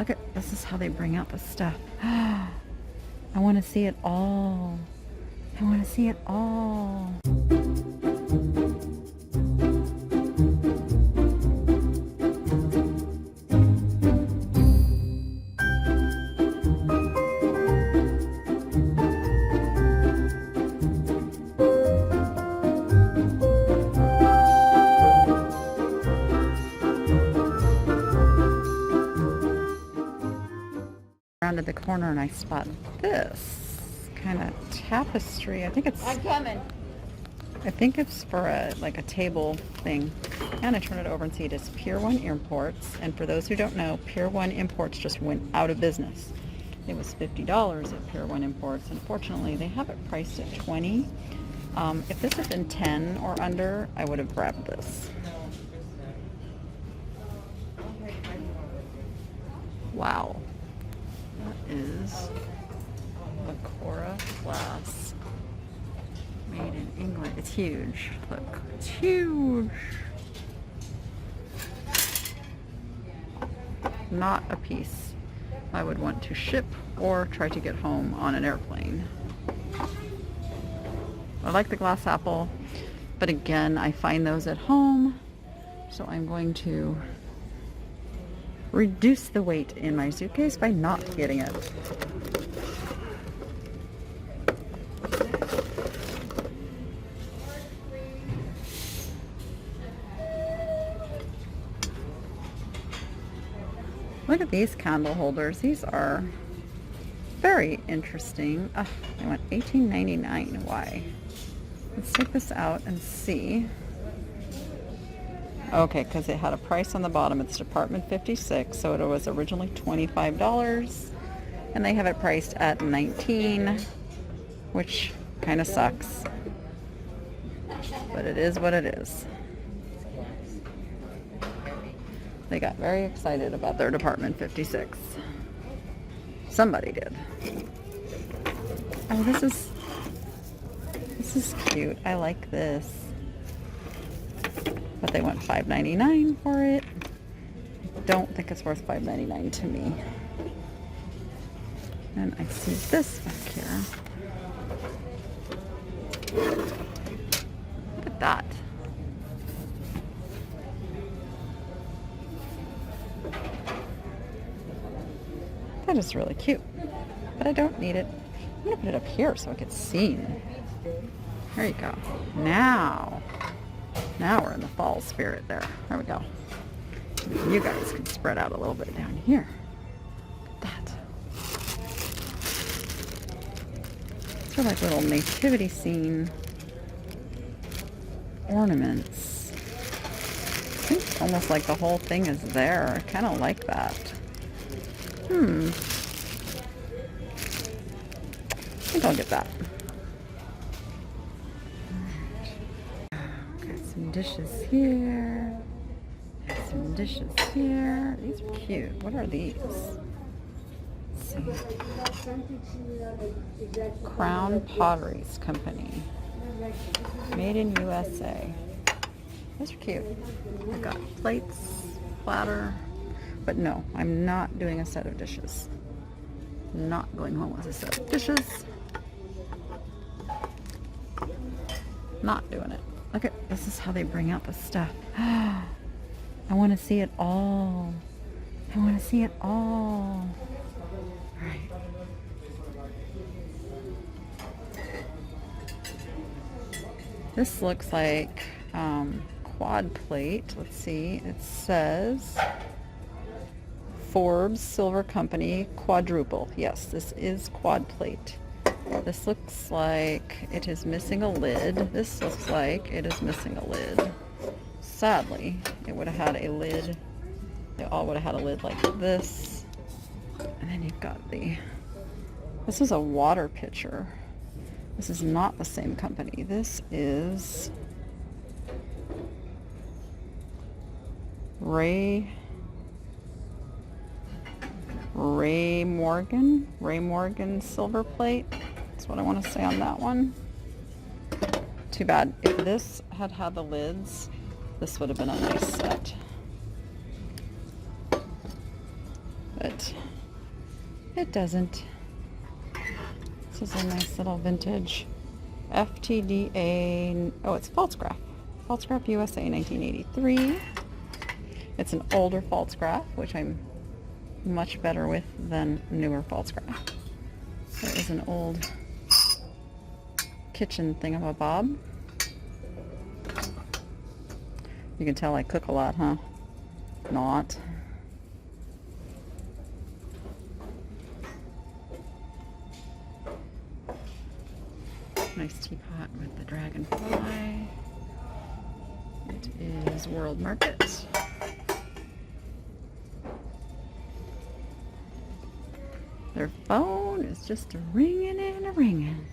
Look at, this is how they bring out the stuff. I want to see it all. I want to see it all. Rounded the corner and I spot this kind of tapestry. I think it's for like a table thing. And I turn it over and see it is Pier 1 Imports. And for those who don't know, Pier 1 Imports just went out of business. It was $50 at Pier 1 Imports. Unfortunately, they have it priced at $20. If this had been $10 or under, I would have grabbed this. Wow. That is decor glass made in England. It's huge. Look, it's huge. Not a piece I would want to ship or try to get home on an airplane. I like the glass apple, but again, I find those at home, so I'm going to reduce the weight in my suitcase by not getting it. Look at these candle holders. These are very interesting. They went $18.99. Why? Let's take this out and see. Okay, because it had a price on the bottom. It's Department 56, so it was originally $25, and they have it priced at $19, which kind of sucks, but it is what it is. They got very excited about their Department 56. Somebody did. Oh, this is cute. I like this. But they went $5.99 for it. I don't think it's worth $5.99 to me. And I see this back here. Look at that. That is really cute. But I don't need it. I'm going to put it up here so it gets seen. There you go. Now we're in the fall spirit there. There we go. You guys can spread out a little bit down here. Look at that. These are like little nativity scene ornaments. I think almost like the whole thing is there. I kind of like that. I think I'll get that. Some dishes here, some dishes here. These are cute. What are these? Let's see. Crown Potteries Company. Made in USA. Those are cute. I've got plates, platter. But no, I'm not doing a set of dishes. Not going home with a set of dishes. Not doing it. Look at, this is how they bring out the stuff. I want to see it all. I want to see it all. All right. This looks like quad plate. Let's see. It says Forbes Silver Company quadruple. Yes, this is quad plate. This looks like it is missing a lid. This looks like it is missing a lid. Sadly, it would have had a lid. They all would have had a lid like this. And then you've got this is a water pitcher. This is not the same company. This is Ray Morgan silver plate. That's what I want to say on that one. Too bad. If this had had the lids, this would have been a nice set. But doesn't. It doesn't. This is a nice little vintage FTDA. Oh, it's Falsgraph. Falsgraph USA 1983. It's an older Falsgraph, which I'm much better with than newer Falsgraph. There is an old kitchen thingamabob. You can tell I cook a lot, huh? Not. Nice teapot with the dragonfly. It is World Market. Their phone is just ringing and a ringing.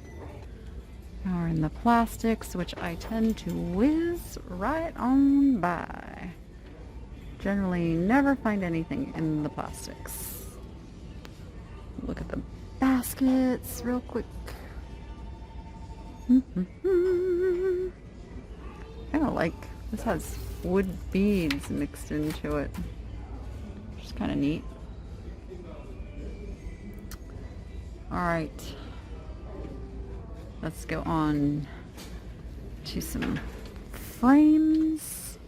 Now we're in the plastics, which I tend to whiz right on by. Generally never find anything in the plastics. Look at the baskets real quick. Kind of like this has wood beads mixed into it, which is kind of neat. All right, let's go on to some frames.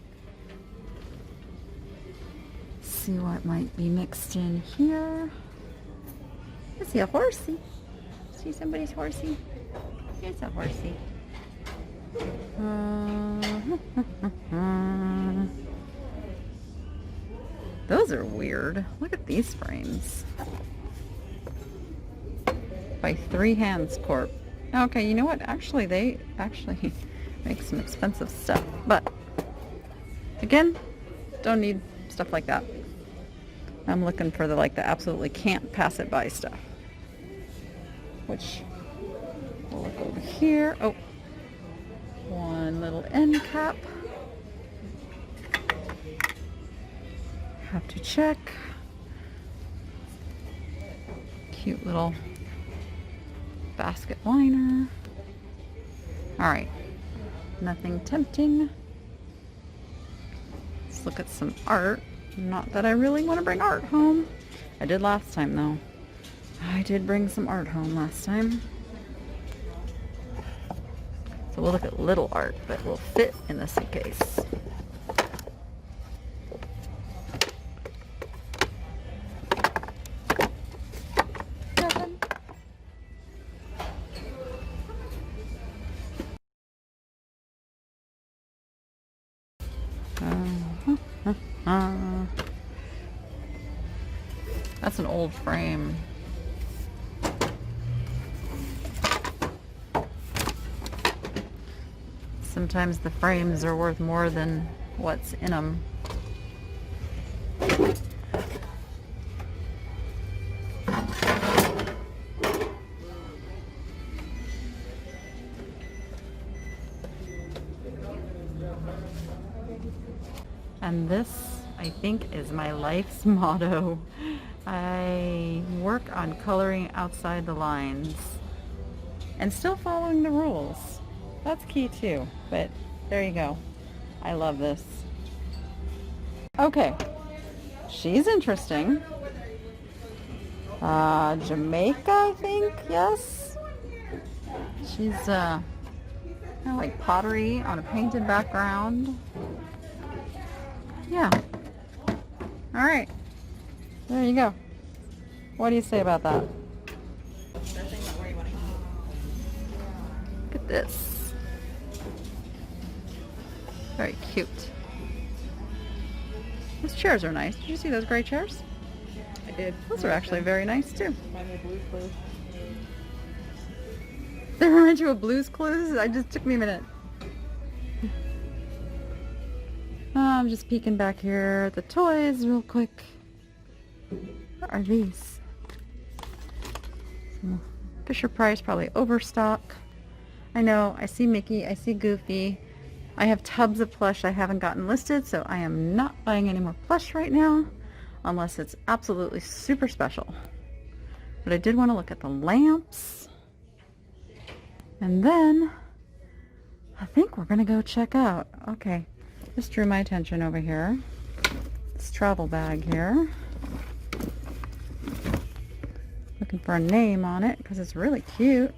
See what might be mixed in here. I see a horsey. See somebody's horsey? Here's a horsey. Those are weird. Look at these frames. By Three Hands Corp. Okay, you know what? Actually, they actually make some expensive stuff. But, again, don't need stuff like that. I'm looking for the absolutely can't pass it by stuff. Which, we'll look over here. Oh, one little end cap. Have to check. Cute little basket liner. Alright, nothing tempting. Let's look at some art. Not that I really want to bring art home. I did last time though. I did bring some art home last time. So we'll look at little art that will fit in the suitcase. That's an old frame. Sometimes the frames are worth more than what's in them. And this, I think, is my life's motto. I work on coloring outside the lines and still following the rules. That's key too, but there you go. I love this. Okay, she's interesting. Jamaica, I think, yes. She's kind of like pottery on a painted background. Yeah. All right. There you go. What do you say about that? Look at this. Very cute. Those chairs are nice. Did you see those gray chairs? I did. Those are actually very nice too. Mine were Blue's Clues. They remind you of Blue's Clues? It just took me a minute. I'm just peeking back here at the toys real quick. What are these? Fisher Price, probably overstock. I know, I see Mickey, I see Goofy. I have tubs of plush I haven't gotten listed, so I am not buying any more plush right now, unless it's absolutely super special. But I did want to look at the lamps. And then, I think we're going to go check out. Okay, this drew my attention over here. This travel bag here. Looking for a name on it because it's really cute.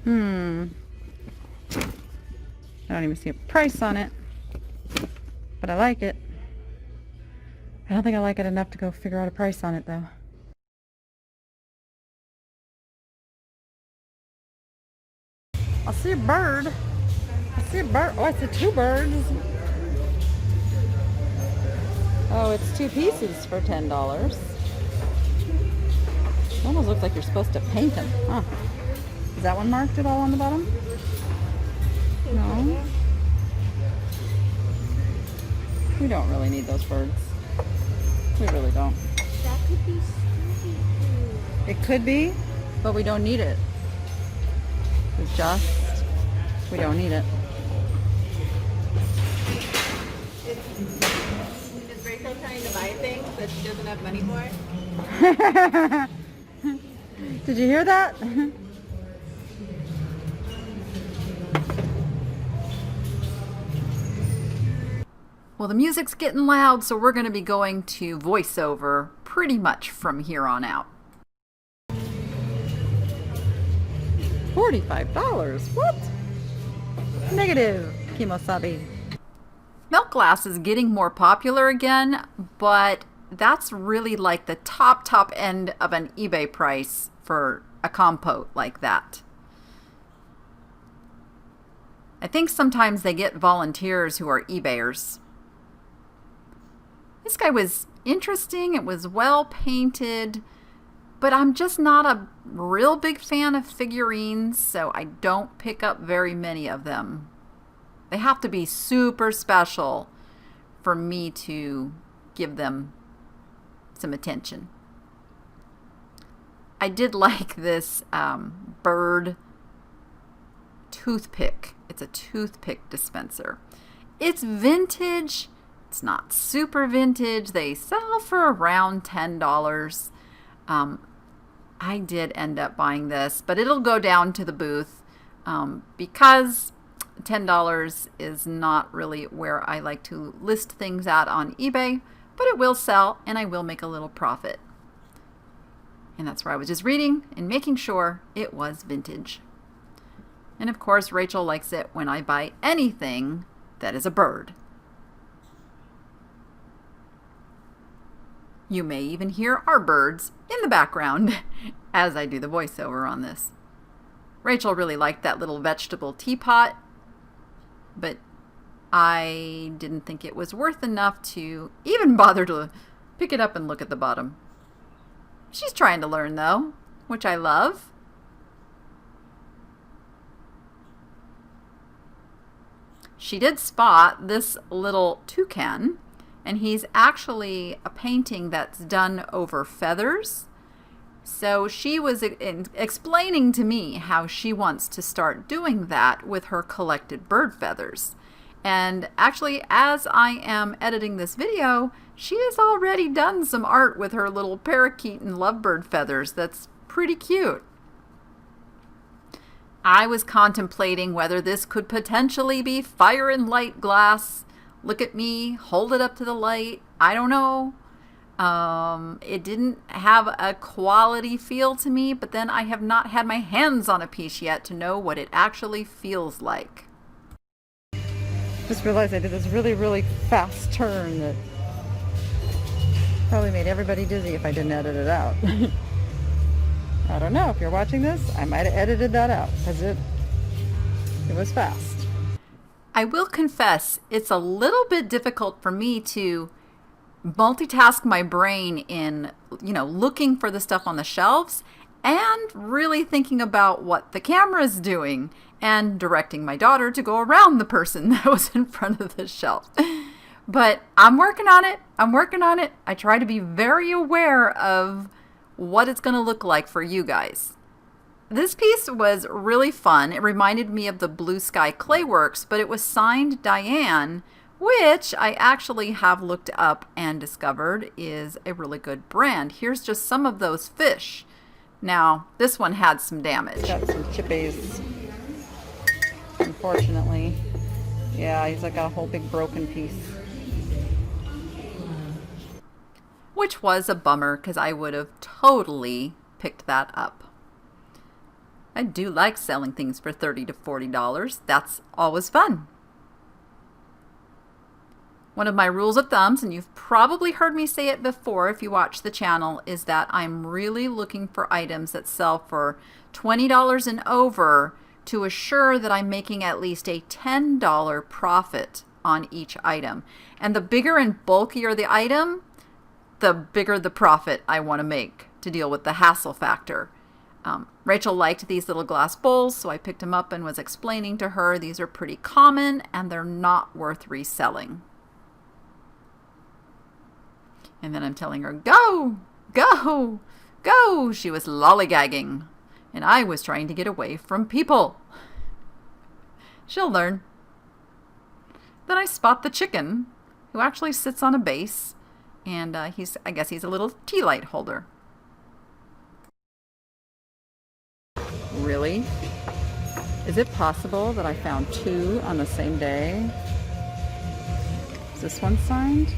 I don't even see a price on it, but I like it. I don't think I like it enough to go figure out a price on it though. I see a bird. I see a bird. Oh, I see two birds. Oh, it's 2 pieces for $10. It almost looks like you're supposed to paint them. Huh. Is that one marked at all on the bottom? No. We don't really need those birds. We really don't. That could be stupid. It could be, but we don't need it. We don't need it. Is Rachel trying to buy things that she doesn't have money for? Did you hear that? Well, the music's getting loud, so we're going to be going to voiceover pretty much from here on out. $45? What? Negative, Kimosabi. Milk glass is getting more popular again, but that's really like the top end of an eBay price for a compote like that. I think sometimes they get volunteers who are eBayers. This guy was interesting. It was well painted, but I'm just not a real big fan of figurines, so I don't pick up very many of them. They have to be super special for me to give them some attention. I did like this bird toothpick. It's a toothpick dispenser. It's vintage. It's not super vintage. They sell for around $10. I did end up buying this, but it'll go down to the booth because $10 is not really where I like to list things at on eBay, but it will sell and I will make a little profit. And that's where I was just reading and making sure it was vintage. And of course, Rachel likes it when I buy anything that is a bird. You may even hear our birds in the background as I do the voiceover on this. Rachel really liked that little vegetable teapot, but I didn't think it was worth enough to even bother to pick it up and look at the bottom. She's trying to learn though, which I love. She did spot this little toucan, and he's actually a painting that's done over feathers. So she was explaining to me how she wants to start doing that with her collected bird feathers. And actually, as I am editing this video, she has already done some art with her little parakeet and lovebird feathers that's pretty cute. I was contemplating whether this could potentially be fire and light glass. Look at me, hold it up to the light. I don't know. It didn't have a quality feel to me, but then I have not had my hands on a piece yet to know what it actually feels like. Just realized I did this really fast turn that probably made everybody dizzy if I didn't edit it out. I don't know, if you're watching this, I might have edited that out because it was fast. I will confess, it's a little bit difficult for me to multitask my brain in, looking for the stuff on the shelves and really thinking about what the camera is doing and directing my daughter to go around the person that was in front of the shelf. But I'm working on it. I try to be very aware of what it's going to look like for you guys. This piece was really fun. It reminded me of the Blue Sky Clayworks, but it was signed Diane, which I actually have looked up and discovered is a really good brand. Here's just some of those fish. Now, this one had some damage. Got some chippies, unfortunately. Yeah, he's like got a whole big broken piece. which was a bummer because I would have totally picked that up. I do like selling things for $30 to $40. That's always fun. One of my rules of thumbs, and you've probably heard me say it before if you watch the channel, is that I'm really looking for items that sell for $20 and over to assure that I'm making at least a $10 profit on each item. And the bigger and bulkier the item, the bigger the profit I want to make to deal with the hassle factor. Rachel liked these little glass bowls, so I picked them up and was explaining to her these are pretty common and they're not worth reselling. And then I'm telling her, go, go, go. She was lollygagging, and I was trying to get away from people. She'll learn. Then I spot the chicken, who actually sits on a base, and I guess he's a little tea light holder. Really? Is it possible that I found two on the same day? Is this one signed?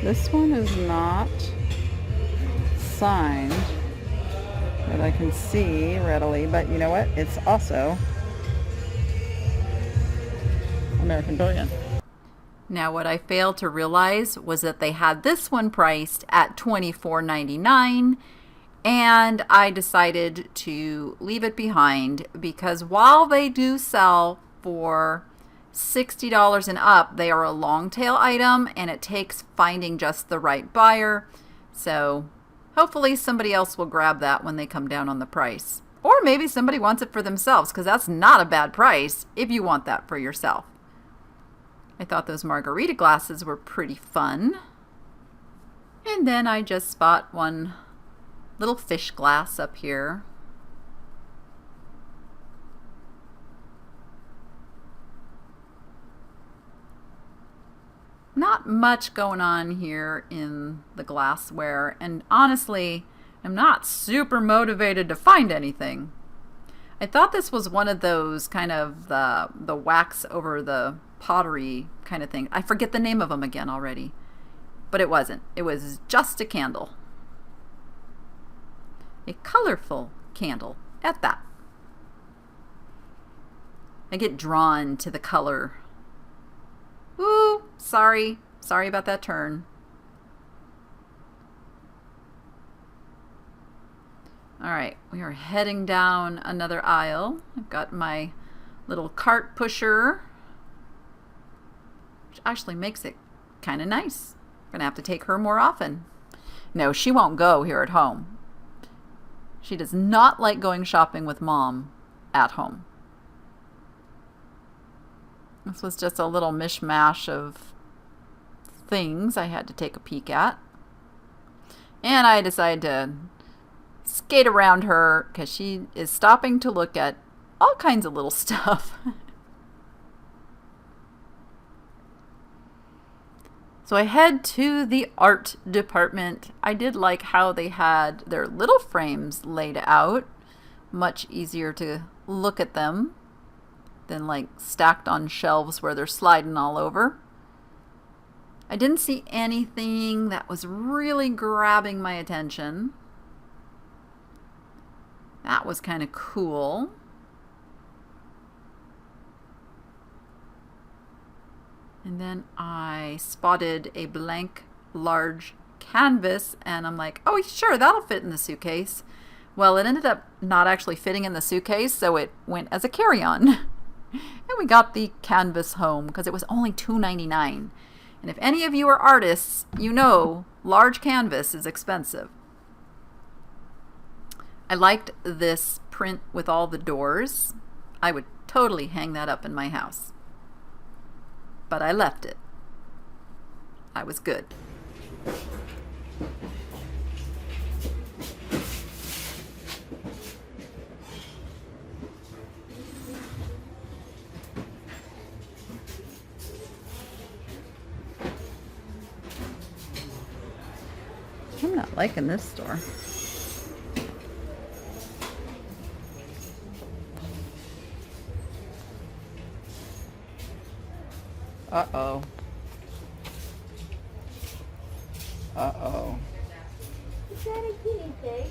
This one is not signed that I can see readily, but you know what? It's also American Brilliant. Now what I failed to realize was that they had this one priced at $24.99, and I decided to leave it behind because while they do sell for $60 and up, they are a long tail item and it takes finding just the right buyer. So hopefully somebody else will grab that when they come down on the price. Or maybe somebody wants it for themselves, because that's not a bad price if you want that for yourself. I thought those margarita glasses were pretty fun. And then I just spot one little fish glass up here. Not much going on here in the glassware, and honestly, I'm not super motivated to find anything. I thought this was one of those kind of the wax over the pottery kind of thing. I forget the name of them again already, but it wasn't. It was just a candle. A colorful candle at that. I get drawn to the color. Ooh, sorry about that turn. All right, we are heading down another aisle. I've got my little cart pusher, which actually makes it kind of nice. I'm gonna have to take her more often. No, she won't go here at home. She does not like going shopping with Mom at home. This was just a little mishmash of things I had to take a peek at. And I decided to skate around her because she is stopping to look at all kinds of little stuff. So I head to the art department. I did like how they had their little frames laid out. Much easier to look at them than like stacked on shelves where they're sliding all over. I didn't see anything that was really grabbing my attention. That was kind of cool. And then I spotted a blank large canvas and I'm like, oh sure, that'll fit in the suitcase. Well, it ended up not actually fitting in the suitcase, so it went as a carry-on. And we got the canvas home because it was only $2.99. And if any of you are artists, you know large canvas is expensive. I liked this print with all the doors. I would totally hang that up in my house. But I left it. I was good. I'm not liking this store. Uh-oh. Uh-oh. Is that a guinea pig?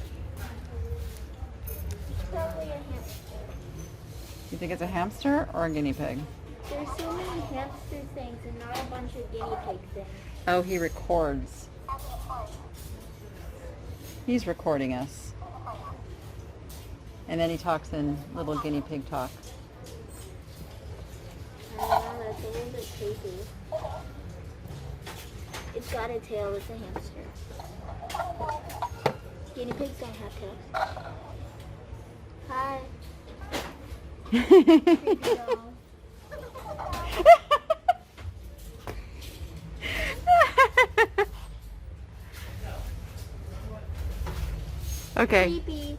Probably a hamster. You think it's a hamster or a guinea pig? There's so many hamster things and not a bunch of guinea pig things. Oh, he records. He's recording us. And then he talks in little guinea pig talk. I don't know, that's a little bit creepy. It's got a tail, it's a hamster. Guinea pigs don't have tails. Hi. Creepy doll. Okay. Creepy.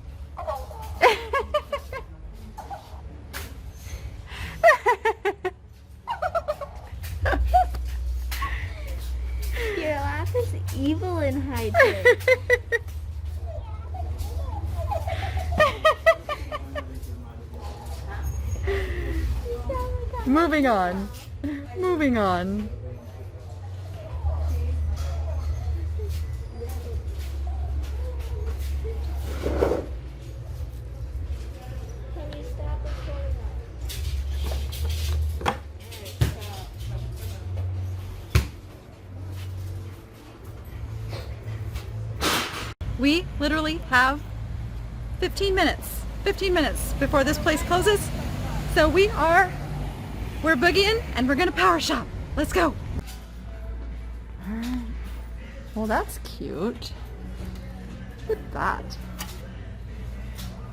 Your laugh is evil and high tech. Moving on. Moving on. Can you stop recording us? We literally have 15 minutes. 15 minutes before this place closes. So we're boogieing and we're gonna power shop. Let's go. Alright. Well, that's cute. Look at that.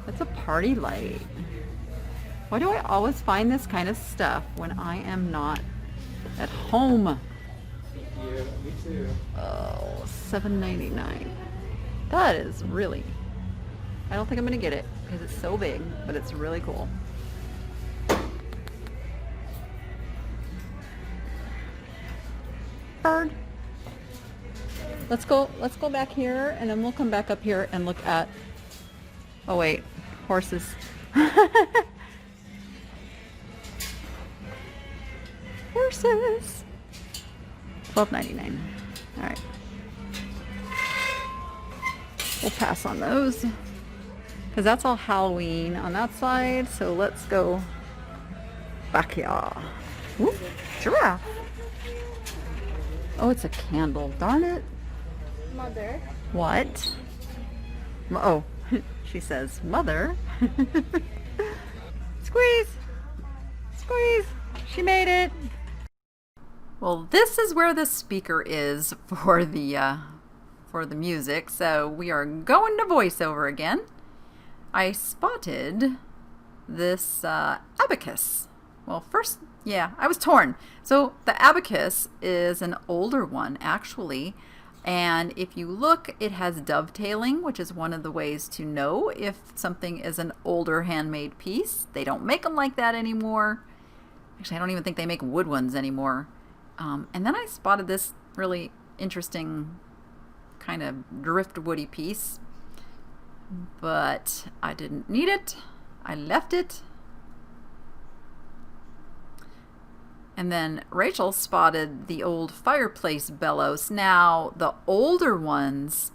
That's a party light. Why do I always find this kind of stuff when I am not at home? Yeah, me too. Oh, $7.99. That is really, I don't think I'm gonna get it because it's so big, but it's really cool. Bird. Let's go back here and then we'll come back up here and look at, oh wait, horses. Horses. $12.99. All right. We'll pass on those because that's all Halloween on that side. So let's go back here. Whoop, giraffe. Oh, it's a candle. Darn it. Mother. What? Oh, she says, mother. Squeeze. Squeeze. She made it. Well, this is where the speaker is for the music. So we are going to voiceover again. I spotted this abacus. Well, first, yeah, I was torn. So the abacus is an older one, actually. And if you look, it has dovetailing, which is one of the ways to know if something is an older handmade piece. They don't make them like that anymore. Actually, I don't even think they make wood ones anymore. And then I spotted this really interesting kind of driftwoody piece, but I didn't need it. I left it. And then Rachel spotted the old fireplace bellows. Now, the older ones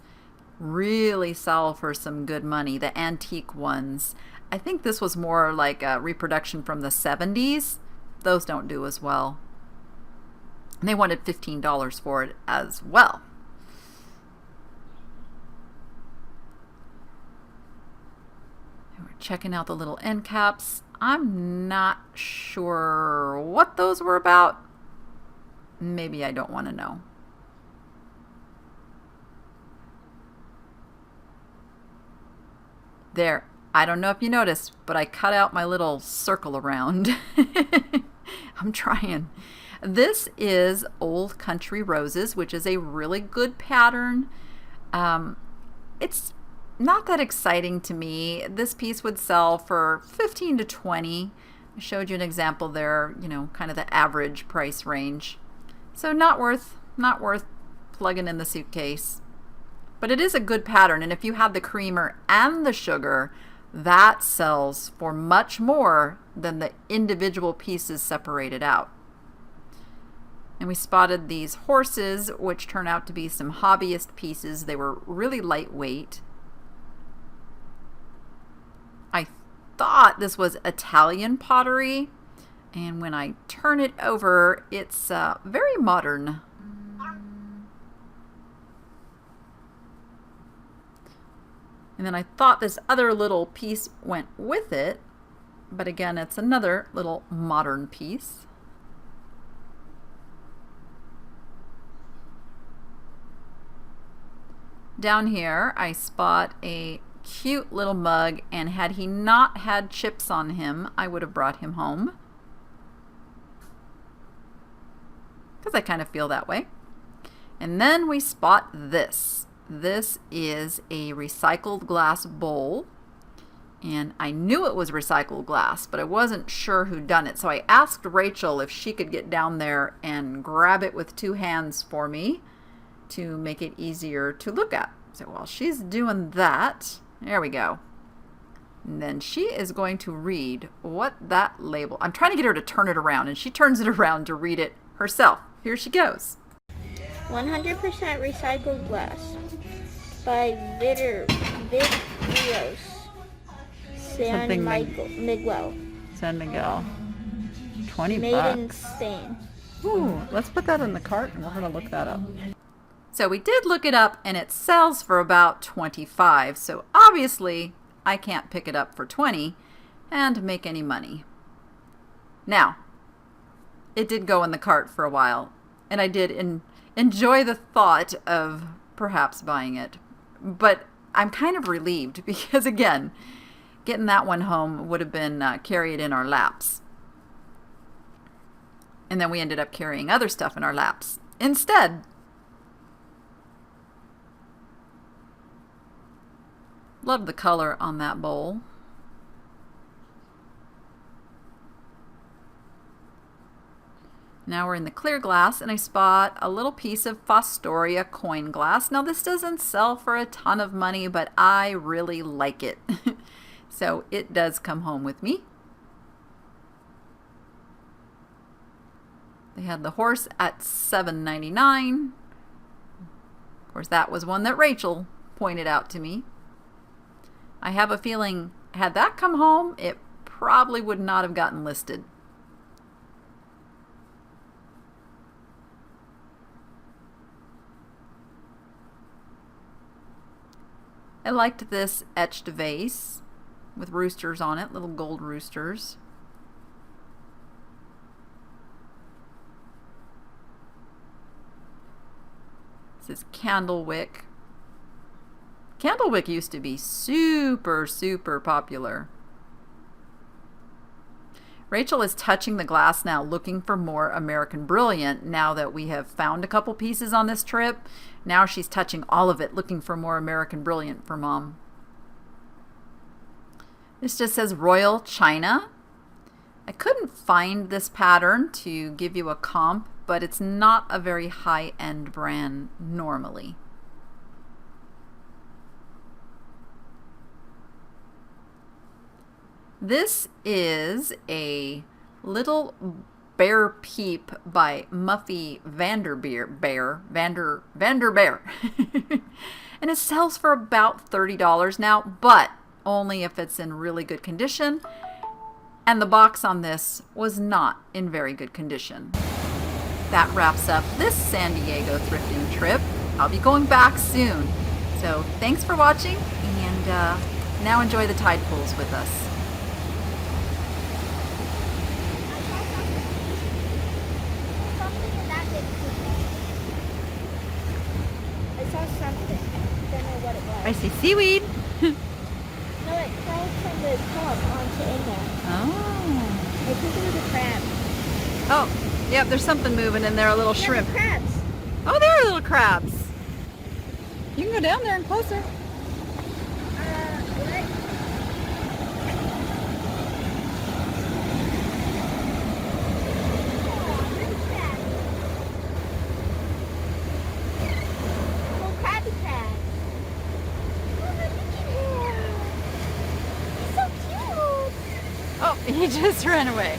really sell for some good money, the antique ones. I think this was more like a reproduction from the 70s. Those don't do as well. And they wanted $15 for it as well. And we're checking out the little end caps. I'm not sure what those were about. Maybe I don't want to know. There. I don't know if you noticed, but I cut out my little circle around. I'm trying. This is Old Country Roses, which is a really good pattern. It's not that exciting to me. This piece would sell for 15 to 20. I showed you an example there, you know, kind of the average price range. So not worth plugging in the suitcase. But it is a good pattern, and if you have the creamer and the sugar, that sells for much more than the individual pieces separated out. And we spotted these horses, which turned out to be some hobbyist pieces. They were really lightweight. I thought this was Italian pottery, and when I turn it over, it's very modern. And then I thought this other little piece went with it, but again, it's another little modern piece. Down here, I spot a cute little mug, and had he not had chips on him, I would have brought him home. Because I kind of feel that way. And then we spot this. This is a recycled glass bowl. And I knew it was recycled glass, but I wasn't sure who'd done it. So I asked Rachel if she could get down there and grab it with 2 hands for me to make it easier to look at. So while she's doing that, there we go. And then she is going to read what that label, I'm trying to get her to turn it around, and she turns it around to read it herself. Here she goes. 100% recycled glass by Vidrios Something Miguel. San Miguel. 20 Made bucks. in Spain. Ooh, let's put that in the cart and we're going to look that up. So we did look it up, and it sells for about 25. So obviously I can't pick it up for 20 and make any money. Now, it did go in the cart for a while, and I did enjoy the thought of perhaps buying it. But I'm kind of relieved because, again, getting that one home would have been carry it in our laps. And then we ended up carrying other stuff in our laps instead. Love the color on that bowl. Now we're in the clear glass, and I spot a little piece of Fostoria coin glass. Now this doesn't sell for a ton of money, but I really like it. So it does come home with me. They had the horse at $7.99. Of course, that was one that Rachel pointed out to me. I have a feeling had that come home, it probably would not have gotten listed. I liked this etched vase with roosters on it, little gold roosters. This is Candlewick. Candlewick used to be super, super popular. Rachel is touching the glass now, looking for more American Brilliant now that we have found a couple pieces on this trip. Now she's touching all of it, looking for more American Brilliant for Mom. This just says Royal China. I couldn't find this pattern to give you a comp, but it's not a very high-end brand normally. This is a little bear peep by Muffy Vanderbeer. And it sells for about $30 now, but only if it's in really good condition. And the box on this was not in very good condition. That wraps up this San Diego thrifting trip. I'll be going back soon. So thanks for watching, and now enjoy the tide pools with us. I see seaweed. No, it fell from the top onto in there. Oh. I think it was a crab. Oh, yep, there's something moving in there, a little shrimp. Yeah, crabs. Oh, there are little crabs. You can go down there and closer. What? Oh, crabby crab. Oh, look at him. So cute. Oh, he just ran away.